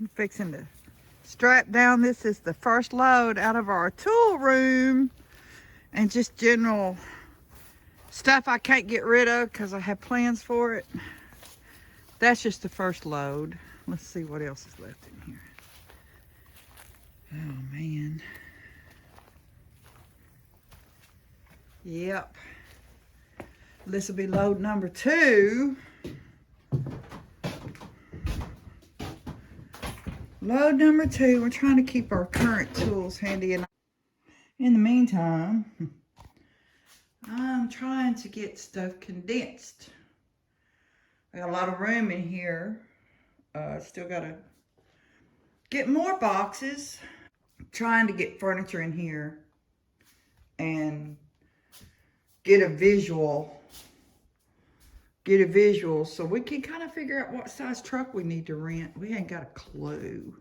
I'm fixing to strap down. This is the first load out of our tool room and just general stuff I can't get rid of because I have plans for it. That's just the first load. Let's see what else is left in here. Oh man. Yep. This will be load number 2. Load number 2. We're trying to keep our current tools handy. And in the meantime, I'm trying to get stuff condensed. I got a lot of room in here. Still got to get more boxes. I'm trying to get furniture in here and get a visual so we can kind of figure out what size truck we need to rent. We ain't got a clue.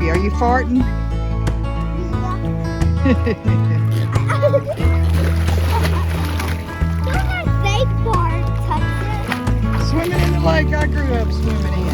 Are you farting? Don't have fake fart, touch Swimming in the lake I grew up swimming in.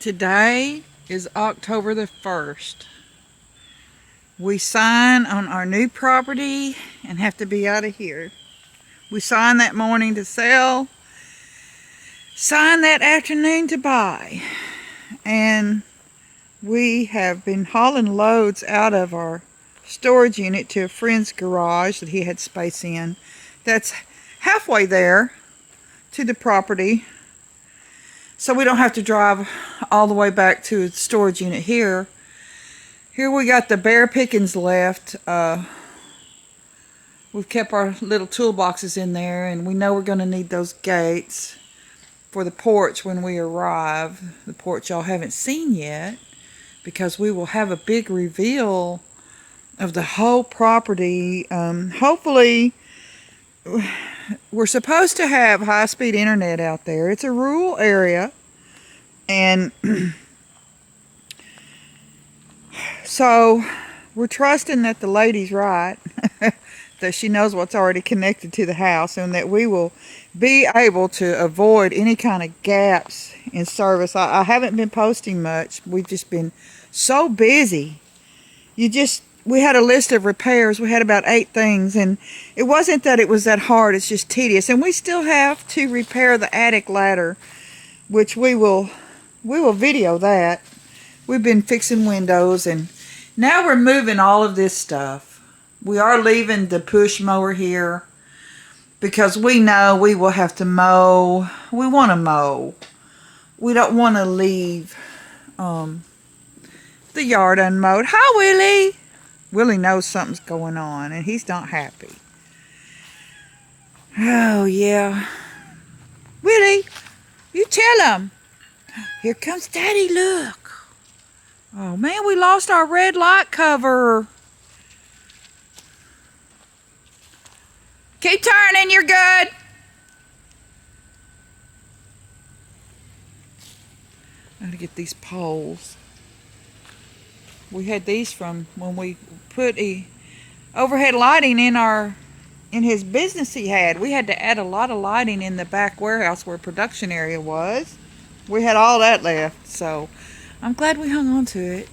Today is October the 1st. We sign on our new property and have to be out of here. We signed that morning to sell, signed that afternoon to buy. And we have been hauling loads out of our storage unit to a friend's garage that he had space in. That's halfway there to the property. So we don't have to drive all the way back to a storage unit here. Here we got the bare pickings left. We've kept our little toolboxes in there, and we know we're going to need those gates for the porch when we arrive. The porch y'all haven't seen yet, because we will have a big reveal of the whole property. Hopefully, we're supposed to have high-speed internet out there. It's a rural area, and so we're trusting that the lady's right, that she knows what's already connected to the house, and that we will be able to avoid any kind of gaps in service. I haven't been posting much. We've just been so busy. We had a list of repairs. We had about 8 things, and it wasn't that it was that hard. It's just tedious. And we still have to repair the attic ladder, which we will video that. We've been fixing windows, and now we're moving all of this stuff. We are leaving the push mower here because we know we will have to mow. We want to mow. We don't want to leave the yard unmowed. Hi, Willie. Willie knows something's going on, and he's not happy. Oh, yeah. Willie, you tell him. Here comes Daddy, look. Oh, man, we lost our red light cover. Keep turning, you're good. I gotta get these poles. We had these from when we put overhead lighting in his business he had. We had to add a lot of lighting in the back warehouse where production area was. We had all that left, so I'm glad we hung on to it.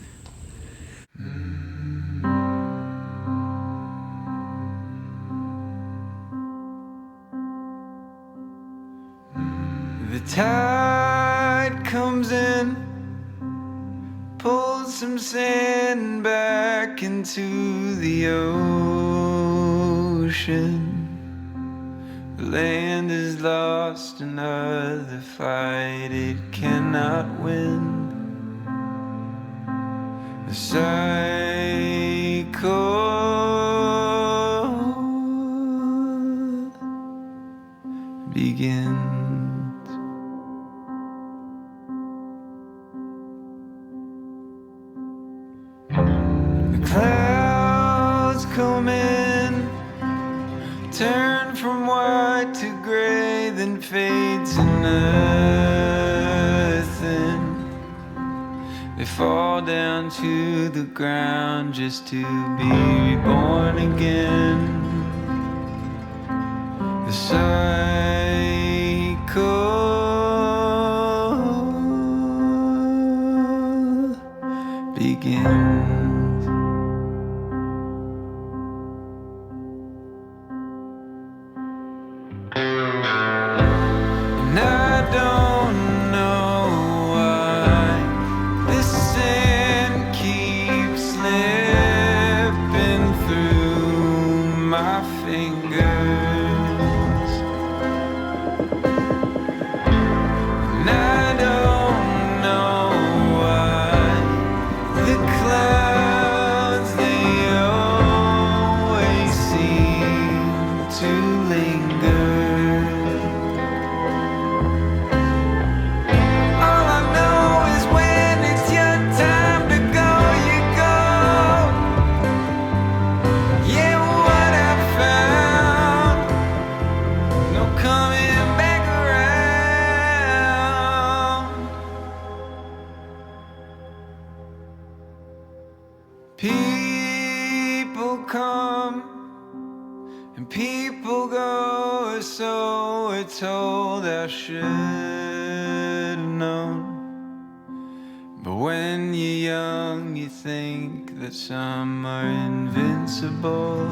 The tide comes in, pulls some sand back into the ocean. The land is lost, another fight it cannot win. The cycle begins. Clouds come in, turn from white to gray, then fade to nothing. They fall down to the ground just to be reborn again. The cycle begins. And I don't know why this sand keeps slipping through my fingers. And I don't know why the clouds, they always seem to linger. People come and people go, so we're told. I should have known think that some are invincible.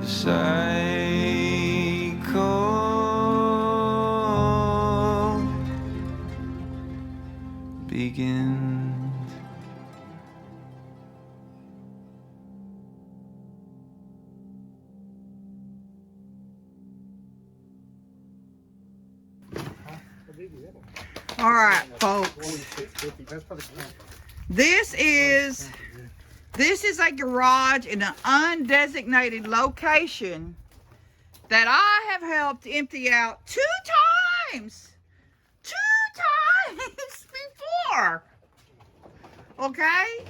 The cycle begins. All right, folks. This is a garage in an undesignated location that I have helped empty out 2 times. 2 times before. Okay?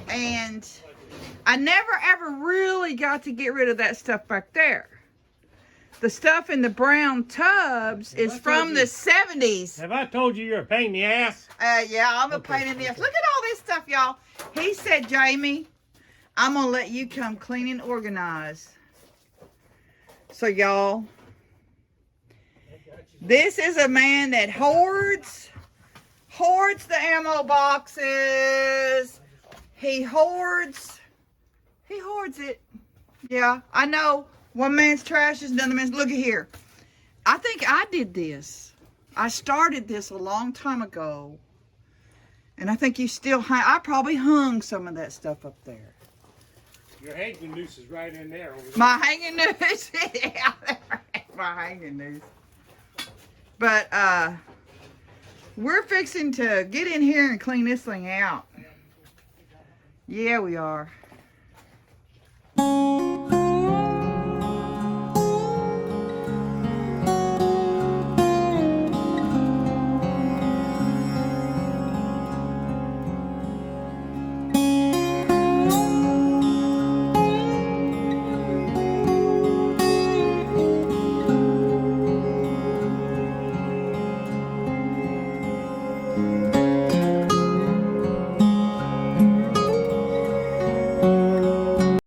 And I never ever really got to get rid of that stuff back there. The stuff in the brown tubs is from the 70s. Have I told you you're a pain in the ass? Yeah, I'm a pain in the ass. Look at all this stuff, y'all. He said, Jamie, I'm going to let you come clean and organize. So, y'all, this is a man that hoards the ammo boxes. He hoards it. Yeah, I know. One man's trash is another man's. Look at here. I think I did this. I started this a long time ago. And I think you still I probably hung some of that stuff up there. Your hanging noose is right in there. Over there. My hanging noose. Yeah, my hanging noose. But we're fixing to get in here and clean this thing out. Yeah, we are.